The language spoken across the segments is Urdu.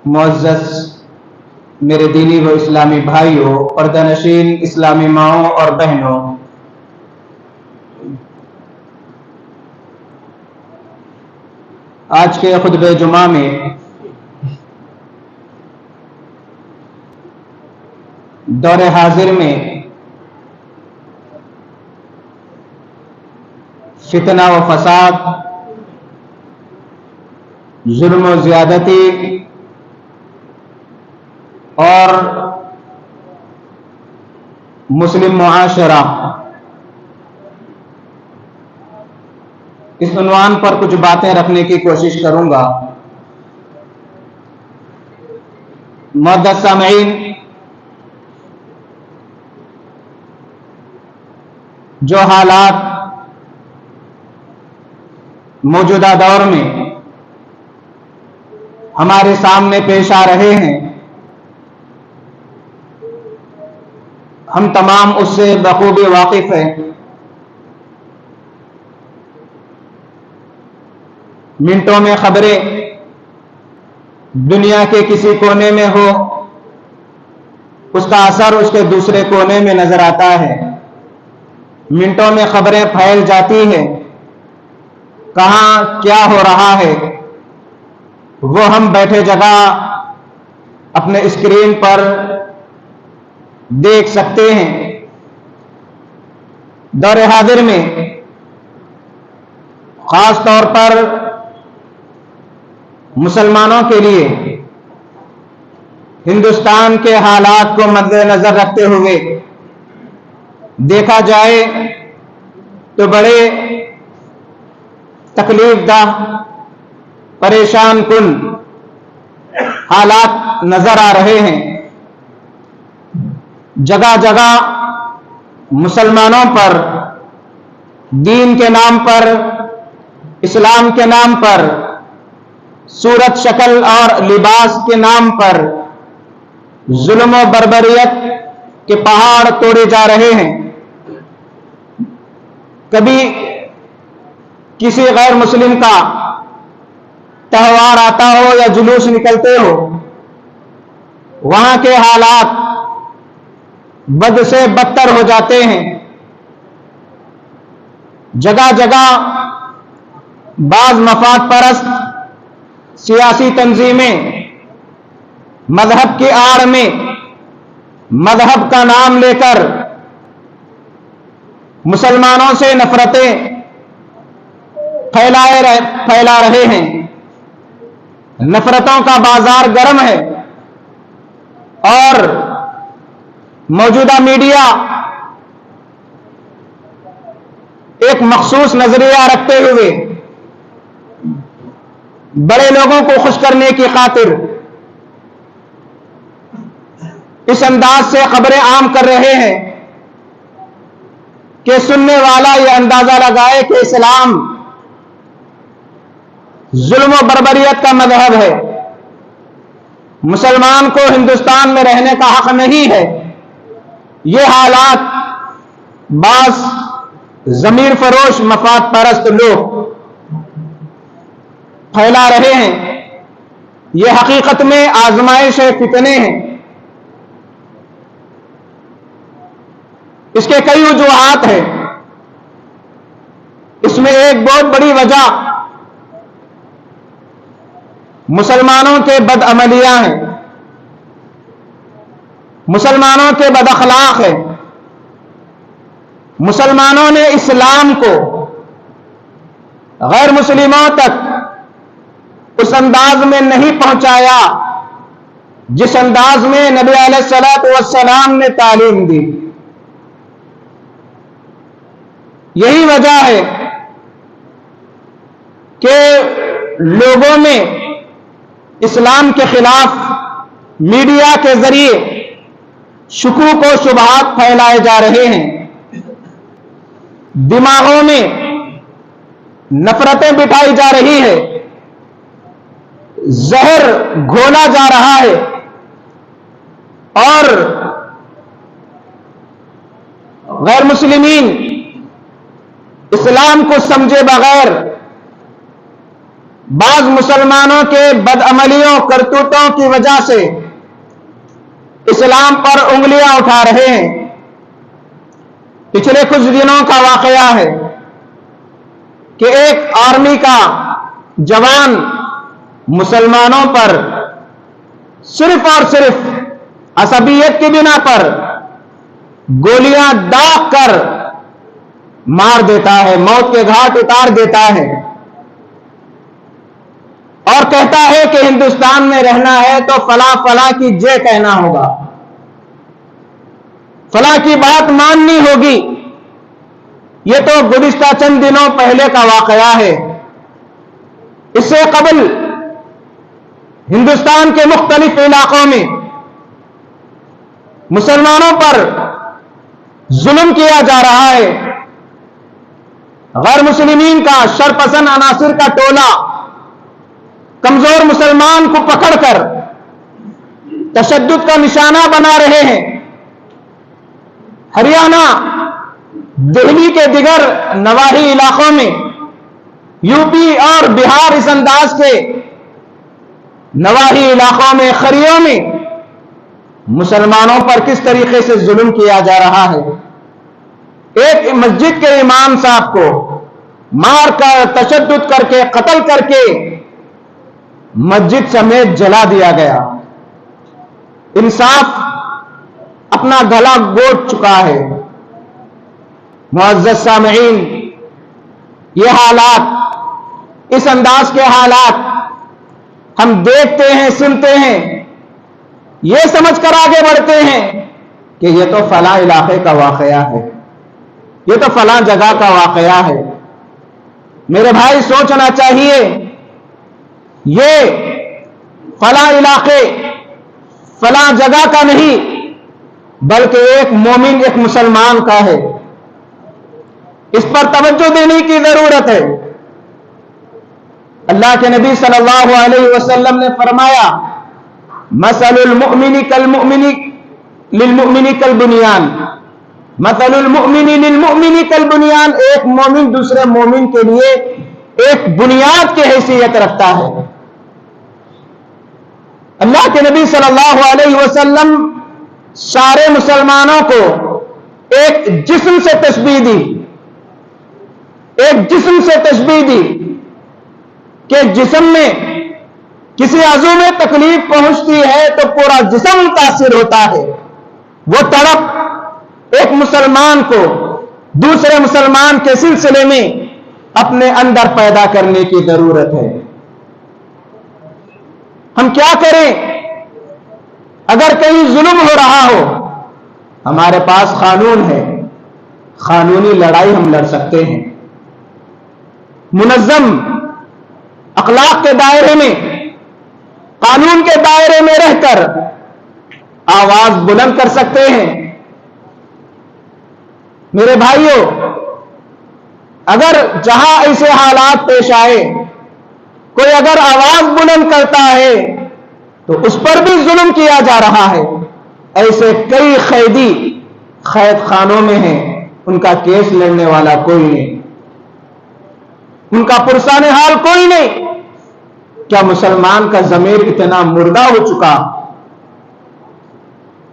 معزز میرے دینی و اسلامی بھائیوں، پردہ نشین اسلامی ماؤں اور بہنوں، آج کے خطبہ جمعہ میں دور حاضر میں فتنہ و فساد، ظلم و زیادتی اور مسلم معاشرہ، اس عنوان پر کچھ باتیں رکھنے کی کوشش کروں گا۔ معزز سامعین، جو حالات موجودہ دور میں ہمارے سامنے پیش آ رہے ہیں، ہم تمام اس سے بخوبی واقف ہیں۔ منٹوں میں خبریں دنیا کے کسی کونے میں ہو، اس کا اثر اس کے دوسرے کونے میں نظر آتا ہے۔ منٹوں میں خبریں پھیل جاتی ہیں، کہاں کیا ہو رہا ہے وہ ہم بیٹھے جگہ اپنے اسکرین پر دیکھ سکتے ہیں۔ دور حاضر میں خاص طور پر مسلمانوں کے لیے ہندوستان کے حالات کو مد نظر رکھتے ہوئے دیکھا جائے تو بڑے تکلیف دہ، پریشان کن حالات نظر آ رہے ہیں۔ جگہ جگہ مسلمانوں پر دین کے نام پر، اسلام کے نام پر، صورت شکل اور لباس کے نام پر ظلم و بربریت کے پہاڑ توڑے جا رہے ہیں۔ کبھی کسی غیر مسلم کا تہوار آتا ہو یا جلوس نکلتے ہو، وہاں کے حالات بد سے بدتر ہو جاتے ہیں۔ جگہ جگہ بعض مفاد پرست سیاسی تنظیمیں مذہب کی آڑ میں مذہب کا نام لے کر مسلمانوں سے نفرتیں پھیلا رہے ہیں۔ نفرتوں کا بازار گرم ہے اور موجودہ میڈیا ایک مخصوص نظریہ رکھتے ہوئے بڑے لوگوں کو خوش کرنے کی خاطر اس انداز سے خبریں عام کر رہے ہیں کہ سننے والا یہ اندازہ لگائے کہ اسلام ظلم و بربریت کا مذہب ہے، مسلمان کو ہندوستان میں رہنے کا حق نہیں ہے۔ یہ حالات بعض ضمیر فروش مفاد پرست لوگ پھیلا رہے ہیں۔ یہ حقیقت میں آزمائش فتنے ہیں۔ اس کے کئی وجوہات ہیں۔ اس میں ایک بہت بڑی وجہ مسلمانوں کے بد عملیاں ہیں، مسلمانوں کے بد اخلاق ہیں۔ مسلمانوں نے اسلام کو غیر مسلموں تک اس انداز میں نہیں پہنچایا جس انداز میں نبی علیہ الصلوۃ والسلام نے تعلیم دی۔ یہی وجہ ہے کہ لوگوں میں اسلام کے خلاف میڈیا کے ذریعے شکوک و شبہات پھیلائے جا رہے ہیں، دماغوں میں نفرتیں بٹھائی جا رہی ہے، زہر گھولا جا رہا ہے، اور غیر مسلمین اسلام کو سمجھے بغیر بعض مسلمانوں کے بدعملیوں کرتوتوں کی وجہ سے اسلام پر انگلیاں اٹھا رہے ہیں۔ پچھلے کچھ دنوں کا واقعہ ہے کہ ایک آرمی کا جوان مسلمانوں پر صرف اور صرف عصبیت کی بنا پر گولیاں داغ کر مار دیتا ہے، موت کے گھاٹ اتار دیتا ہے، اور کہتا ہے کہ ہندوستان میں رہنا ہے تو فلاں فلاں کی جے کہنا ہوگا، فلاں کی بات ماننی ہوگی۔ یہ تو گزشتہ چند دنوں پہلے کا واقعہ ہے۔ اس سے قبل ہندوستان کے مختلف علاقوں میں مسلمانوں پر ظلم کیا جا رہا ہے۔ غیر مسلمین کا شرپسند عناصر کا ٹولہ کمزور مسلمان کو پکڑ کر تشدد کا نشانہ بنا رہے ہیں۔ ہریانہ، دہلی کے دیگر نواحی علاقوں میں، یو پی اور بہار اس انداز کے نواحی علاقوں میں، خریوں میں مسلمانوں پر کس طریقے سے ظلم کیا جا رہا ہے۔ ایک مسجد کے امام صاحب کو مار کر، تشدد کر کے، قتل کر کے مسجد سمیت جلا دیا گیا۔ انصاف اپنا گلا گھونٹ چکا ہے۔ معزز سامعین، یہ حالات، اس انداز کے حالات ہم دیکھتے ہیں، سنتے ہیں، یہ سمجھ کر آگے بڑھتے ہیں کہ یہ تو فلاں علاقے کا واقعہ ہے، یہ تو فلاں جگہ کا واقعہ ہے۔ میرے بھائی، سوچنا چاہیے یہ فلاں علاقے، فلاں جگہ کا نہیں، بلکہ ایک مومن، ایک مسلمان کا ہے۔ اس پر توجہ دینے کی ضرورت ہے۔ اللہ کے نبی صلی اللہ علیہ وسلم نے فرمایا، مثل المؤمن کالمؤمن للمؤمن کالبنیان، مثل المؤمن للمؤمن کالبنیان، ایک مومن دوسرے مومن کے لیے ایک بنیاد کی حیثیت رکھتا ہے۔ اللہ کے نبی صلی اللہ علیہ وسلم سارے مسلمانوں کو ایک جسم سے تشبیہ دی، ایک جسم سے تشبیہ دی کہ جسم میں کسی عضو میں تکلیف پہنچتی ہے تو پورا جسم متاثر ہوتا ہے۔ وہ تڑپ ایک مسلمان کو دوسرے مسلمان کے سلسلے میں اپنے اندر پیدا کرنے کی ضرورت ہے۔ ہم کیا کریں اگر کہیں ظلم ہو رہا ہو؟ ہمارے پاس قانون ہے، قانونی لڑائی ہم لڑ سکتے ہیں۔ منظم اخلاق کے دائرے میں، قانون کے دائرے میں رہ کر آواز بلند کر سکتے ہیں۔ میرے بھائیوں، اگر جہاں ایسے حالات پیش آئے، کوئی اگر آواز بلند کرتا ہے تو اس پر بھی ظلم کیا جا رہا ہے۔ ایسے کئی قیدی قید خانوں میں ہیں، ان کا کیس لڑنے والا کوئی نہیں، ان کا پرسان حال کوئی نہیں۔ کیا مسلمان کا ضمیر اتنا مردہ ہو چکا؟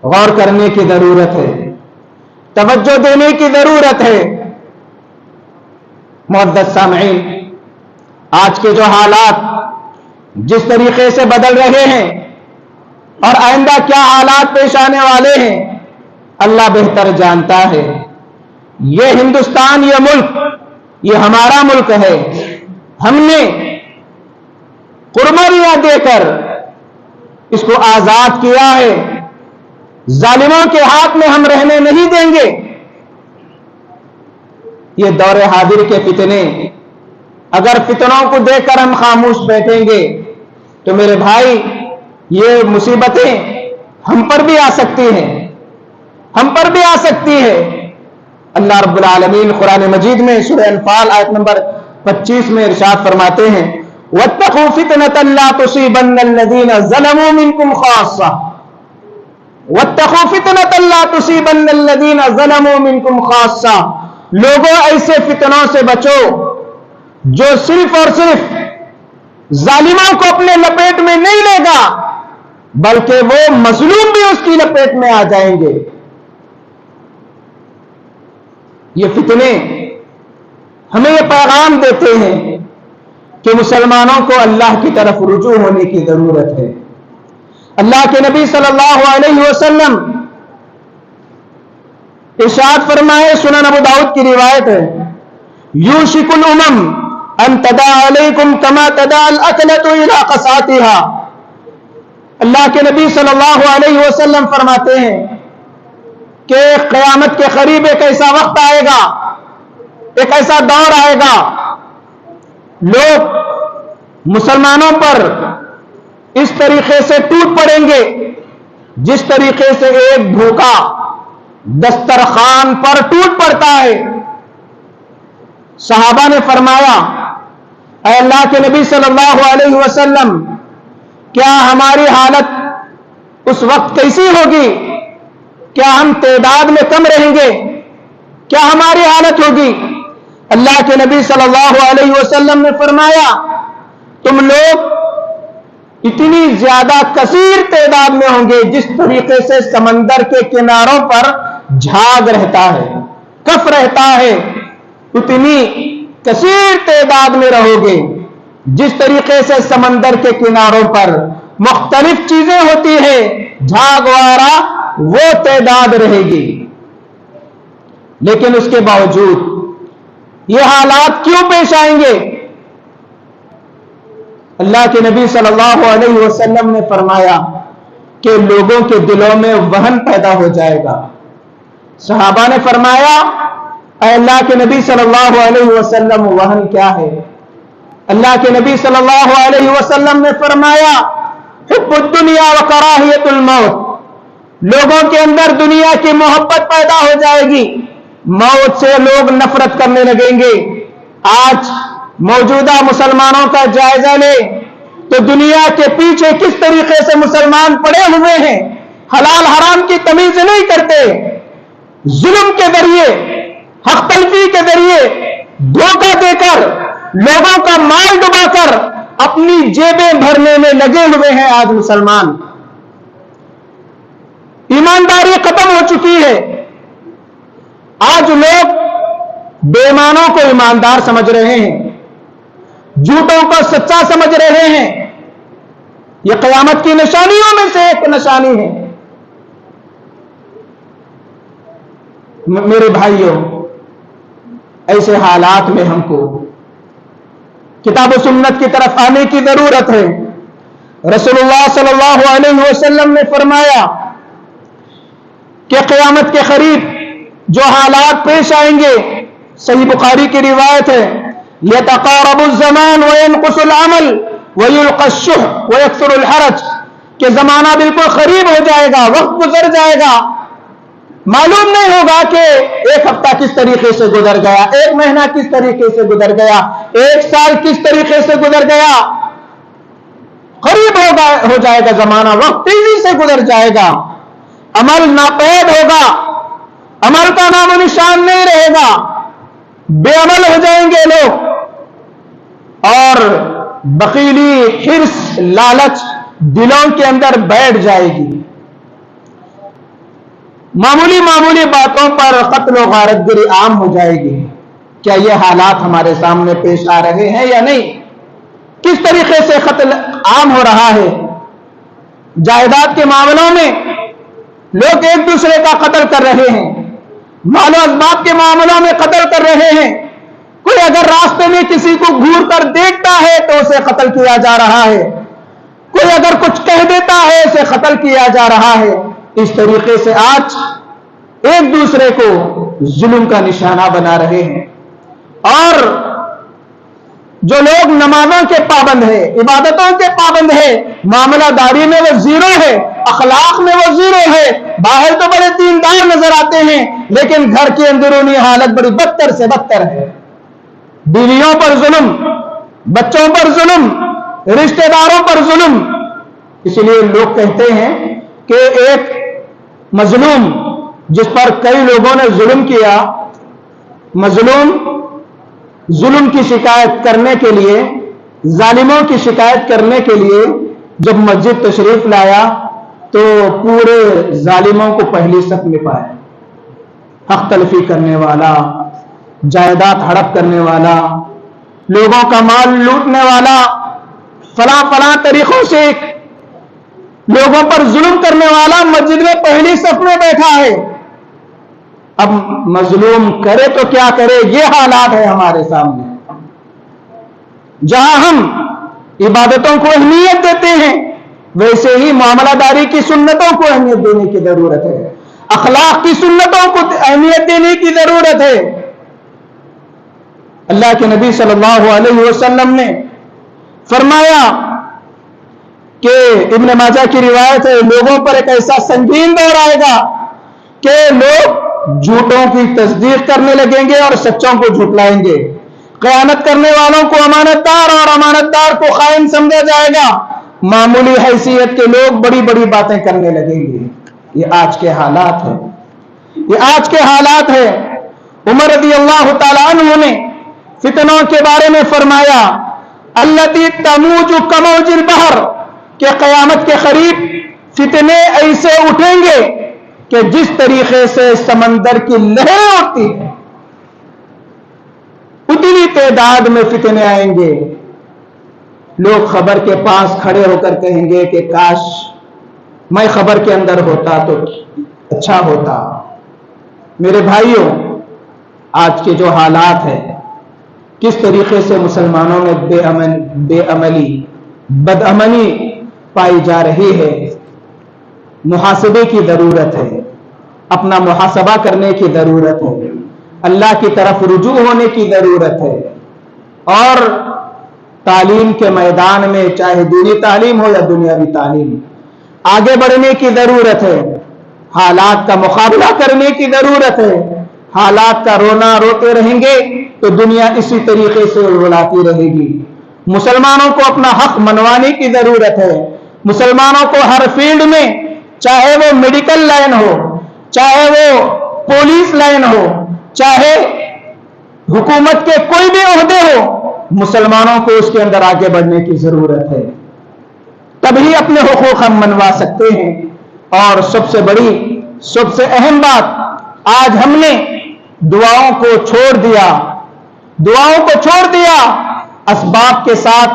غور کرنے کی ضرورت ہے، توجہ دینے کی ضرورت ہے۔ معزز سامعین، آج کے جو حالات جس طریقے سے بدل رہے ہیں اور آئندہ کیا حالات پیش آنے والے ہیں، اللہ بہتر جانتا ہے۔ یہ ہندوستان، یہ ملک، یہ ہمارا ملک ہے۔ ہم نے قربانیاں دے کر اس کو آزاد کیا ہے۔ ظالموں کے ہاتھ میں ہم رہنے نہیں دیں گے۔ یہ دور حاضر کے فتنے، اگر فتنوں کو دیکھ کر ہم خاموش بیٹھیں گے تو میرے بھائی یہ مصیبتیں ہم پر بھی آ سکتی ہیں، ہم پر بھی آ سکتی ہے۔ اللہ رب العالمین قرآن مجید میں سورہ انفال آیت نمبر 25 میں ارشاد فرماتے ہیں، وَاتَّقُوا فِتْنَةً لَا تُصِيبَنَّ الَّذِينَ ظَلَمُوا مِنْكُمْ خَاصَّةً، وَاتَّقُوا فِتْنَةً لَا تُصِيبَنَّ الَّذِينَ ظَلَمُوا مِنْكُمْ خَاصَّةً، لوگوں ایسے فتنوں سے بچو جو صرف اور صرف ظالموں کو اپنے لپیٹ میں نہیں لے گا، بلکہ وہ مظلوم بھی اس کی لپیٹ میں آ جائیں گے۔ یہ فتنے ہمیں یہ پیغام دیتے ہیں کہ مسلمانوں کو اللہ کی طرف رجوع ہونے کی ضرورت ہے۔ اللہ کے نبی صلی اللہ علیہ وسلم ارشاد فرمائے، سنن ابو داؤد کی روایت ہے، یوشک الامم ان تداع علیکم کما تداع الاکلۃ الی قصعتها۔ اللہ کے نبی صلی اللہ علیہ وسلم فرماتے ہیں کہ قیامت کے قریب ایک ایسا وقت آئے گا، ایک ایسا دور آئے گا، لوگ مسلمانوں پر اس طریقے سے ٹوٹ پڑیں گے جس طریقے سے ایک بھوکا دسترخوان پر ٹوٹ پڑتا ہے۔ صحابہ نے فرمایا، اے اللہ کے نبی صلی اللہ علیہ وسلم، کیا ہماری حالت اس وقت کیسی ہوگی؟ کیا ہم تعداد میں کم رہیں گے؟ کیا ہماری حالت ہوگی؟ اللہ کے نبی صلی اللہ علیہ وسلم نے فرمایا، تم لوگ اتنی زیادہ کثیر تعداد میں ہوں گے جس طریقے سے سمندر کے کناروں پر جھاگ رہتا ہے، کف رہتا ہے، اتنی کثیر تعداد میں رہو گے جس طریقے سے سمندر کے کناروں پر مختلف چیزیں ہوتی ہیں، جھاگ وغیرہ وہ تعداد رہے گی۔ لیکن اس کے باوجود یہ حالات کیوں پیش آئیں گے؟ اللہ کے نبی صلی اللہ علیہ وسلم نے فرمایا کہ لوگوں کے دلوں میں وہن پیدا ہو جائے گا۔ صحابہ نے فرمایا، اے اللہ کے نبی صلی اللہ علیہ وسلم، وہن کیا ہے؟ اللہ کے نبی صلی اللہ علیہ وسلم نے فرمایا، حب الدنیا و کراہیت الموت، لوگوں کے اندر دنیا کی محبت پیدا ہو جائے گی، موت سے لوگ نفرت کرنے لگیں گے۔ آج موجودہ مسلمانوں کا جائزہ لے تو دنیا کے پیچھے کس طریقے سے مسلمان پڑے ہوئے ہیں، حلال حرام کی تمیز نہیں کرتے، ظلم کے ذریعے، حق تلفی کے ذریعے دھوکہ دے کر، لوگوں کا مال ڈبا کر اپنی جیبیں بھرنے میں لگے ہوئے ہیں۔ آج مسلمان، ایمانداری ختم ہو چکی ہے۔ آج لوگ بے ایمانوں کو ایماندار سمجھ رہے ہیں، جھوٹوں کو سچا سمجھ رہے ہیں۔ یہ قیامت کی نشانیوں میں سے ایک نشانی ہے۔ میرے بھائیوں، ایسے حالات میں ہم کو کتاب و سنت کی طرف آنے کی ضرورت ہے۔ رسول اللہ صلی اللہ علیہ وسلم نے فرمایا کہ قیامت کے قریب جو حالات پیش آئیں گے، صحیح بخاری کی روایت ہے، يتقارب الزمان وينقص العمل ويلقى الشح ويكثر الحرج، کہ زمانہ بالکل قریب ہو جائے گا، وقت گزر جائے گا، معلوم نہیں ہوگا کہ ایک ہفتہ کس طریقے سے گزر گیا، ایک مہینہ کس طریقے سے گزر گیا، ایک سال کس طریقے سے گزر گیا۔ قریب ہو جائے گا زمانہ، وقت تیزی سے گزر جائے گا، عمل ناپید ہوگا، عمل کا نام و نشان نہیں رہے گا، بے عمل ہو جائیں گے لوگ، اور بخیلی، حرص، لالچ دلوں کے اندر بیٹھ جائے گی۔ معمولی معمولی باتوں پر قتل و غارت گری عام ہو جائے گی۔ کیا یہ حالات ہمارے سامنے پیش آ رہے ہیں یا نہیں؟ کس طریقے سے قتل عام ہو رہا ہے؟ جائیداد کے معاملوں میں لوگ ایک دوسرے کا قتل کر رہے ہیں، مال و اسباب کے معاملوں میں قتل کر رہے ہیں۔ کوئی اگر راستے میں کسی کو گھور کر دیکھتا ہے تو اسے قتل کیا جا رہا ہے، کوئی اگر کچھ کہہ دیتا ہے اسے قتل کیا جا رہا ہے۔ اس طریقے سے آج ایک دوسرے کو ظلم کا نشانہ بنا رہے ہیں۔ اور جو لوگ نمازوں کے پابند ہیں، عبادتوں کے پابند ہیں، معاملہ داری میں وہ زیرو ہے، اخلاق میں وہ زیرو ہے، باہر تو بڑے دیندار نظر آتے ہیں لیکن گھر کی اندرونی حالت بڑی بدتر سے بدتر ہے۔ بیویوں پر ظلم، بچوں پر ظلم، رشتہ داروں پر ظلم۔ اس لیے لوگ کہتے ہیں کہ ایک مظلوم جس پر کئی لوگوں نے ظلم کیا، مظلوم ظلم کی شکایت کرنے کے لیے ظالموں کی شکایت کرنے کے لیے جب مسجد تشریف لایا تو پورے ظالموں کو پہلی صف میں پایا، حق تلفی کرنے والا، جائیداد ہڑپ کرنے والا، لوگوں کا مال لوٹنے والا، فلاں فلاں طریقوں سے لوگوں پر ظلم کرنے والا مسجد میں پہلی صف میں بیٹھا ہے۔ اب مظلوم کرے تو کیا کرے، یہ حالات ہے ہمارے سامنے۔ جہاں ہم عبادتوں کو اہمیت دیتے ہیں ویسے ہی معاملہ داری کی سنتوں کو اہمیت دینے کی ضرورت ہے، اخلاق کی سنتوں کو اہمیت دینے کی ضرورت ہے۔ اللہ کے نبی صلی اللہ علیہ وسلم نے فرمایا کہ ابن ماجہ کی روایت ہے، لوگوں پر ایک ایسا سنگین دور آئے گا کہ لوگ جھوٹوں کی تصدیق کرنے لگیں گے اور سچوں کو جھٹلائیں گے، خیانت کرنے والوں کو امانت دار اور امانت دار کو خائن سمجھا جائے گا، معمولی حیثیت کے لوگ بڑی بڑی باتیں کرنے لگیں گے۔ یہ آج کے حالات ہیں، یہ آج کے حالات ہیں۔ عمر رضی اللہ تعالی عنہ نے فتنوں کے بارے میں فرمایا، التی تموج کموج البحر، کہ قیامت کے قریب فتنے ایسے اٹھیں گے کہ جس طریقے سے سمندر کی لہریں اٹھتی ہیں اتنی تعداد میں فتنے آئیں گے۔ لوگ خبر کے پاس کھڑے ہو کر کہیں گے کہ کاش میں خبر کے اندر ہوتا تو اچھا ہوتا۔ میرے بھائیوں، آج کے جو حالات ہیں، کس طریقے سے مسلمانوں میں بے عملی، بدعملی پائی جا رہی ہے، محاسبے کی ضرورت ہے، اپنا محاسبہ کرنے کی ضرورت ہے، اللہ کی طرف رجوع ہونے کی ضرورت ہے، اور تعلیم کے میدان میں چاہے دینی تعلیم ہو یا دنیاوی تعلیم آگے بڑھنے کی ضرورت ہے، حالات کا مقابلہ کرنے کی ضرورت ہے۔ حالات کا رونا روتے رہیں گے تو دنیا اسی طریقے سے اڑاتی رہے گی۔ مسلمانوں کو اپنا حق منوانے کی ضرورت ہے۔ مسلمانوں کو ہر فیلڈ میں، چاہے وہ میڈیکل لائن ہو، چاہے وہ پولیس لائن ہو، چاہے حکومت کے کوئی بھی عہدے ہو، مسلمانوں کو اس کے اندر آگے بڑھنے کی ضرورت ہے، تبھی اپنے حقوق ہم منوا سکتے ہیں۔ اور سب سے بڑی، سب سے اہم بات، آج ہم نے دعاؤں کو چھوڑ دیا، دعاؤں کو چھوڑ دیا، اسباب کے ساتھ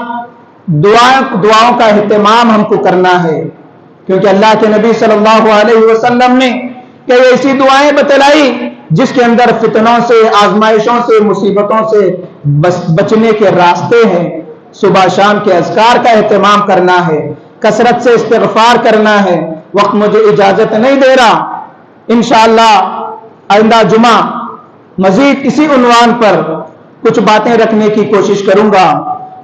دعاؤں کا اہتمام ہم کو کرنا ہے، کیونکہ اللہ کے نبی صلی اللہ علیہ وسلم نے کئی ایسی دعائیں بتلائی جس کے اندر فتنوں سے، آزمائشوں سے، مصیبتوں سے بچنے کے راستے ہیں۔ صبح شام کے اذکار کا اہتمام کرنا ہے، کثرت سے استغفار کرنا ہے۔ وقت مجھے اجازت نہیں دے رہا، انشاءاللہ آئندہ جمعہ مزید اسی عنوان پر کچھ باتیں رکھنے کی کوشش کروں گا۔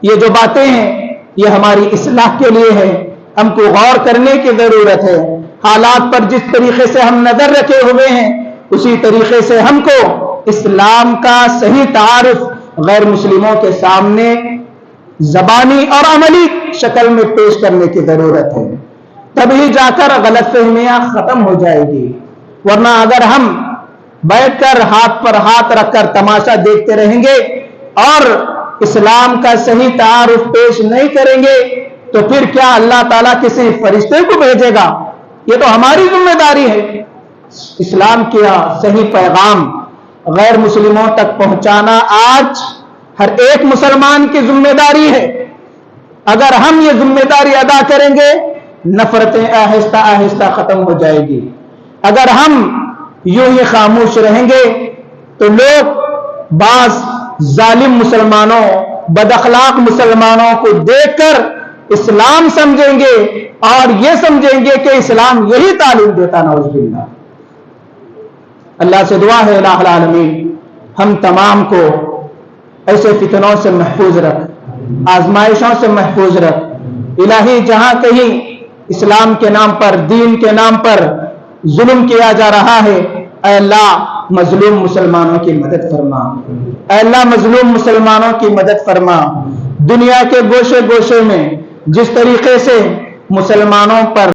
یہ جو باتیں ہیں یہ ہماری اصلاح کے لیے ہے، ہم کو غور کرنے کی ضرورت ہے۔ حالات پر جس طریقے سے ہم نظر رکھے ہوئے ہیں اسی طریقے سے ہم کو اسلام کا صحیح تعارف غیر مسلموں کے سامنے زبانی اور عملی شکل میں پیش کرنے کی ضرورت ہے، تبھی جا کر غلط فہمیاں ختم ہو جائے گی۔ ورنہ اگر ہم بیٹھ کر ہاتھ پر ہاتھ رکھ کر تماشا دیکھتے رہیں گے اور اسلام کا صحیح تعارف پیش نہیں کریں گے تو پھر کیا اللہ تعالیٰ کسی فرشتے کو بھیجے گا؟ یہ تو ہماری ذمہ داری ہے۔ اسلام کا صحیح پیغام غیر مسلموں تک پہنچانا آج ہر ایک مسلمان کی ذمہ داری ہے۔ اگر ہم یہ ذمہ داری ادا کریں گے نفرتیں آہستہ آہستہ ختم ہو جائے گی۔ اگر ہم یوں ہی خاموش رہیں گے تو لوگ بعض ظالم مسلمانوں، بد اخلاق مسلمانوں کو دیکھ کر اسلام سمجھیں گے اور یہ سمجھیں گے کہ اسلام یہی تعلیم دیتا، نعوذ باللہ۔ اللہ سے دعا ہے الہ العالمین ہم تمام کو ایسے فتنوں سے محفوظ رکھ، آزمائشوں سے محفوظ رکھ۔ الہی جہاں کہیں اسلام کے نام پر، دین کے نام پر ظلم کیا جا رہا ہے، اے اللہ مظلوم مسلمانوں کی مدد فرما، اے اللہ مظلوم مسلمانوں کی مدد فرما۔ دنیا کے گوشے گوشے میں جس طریقے سے مسلمانوں پر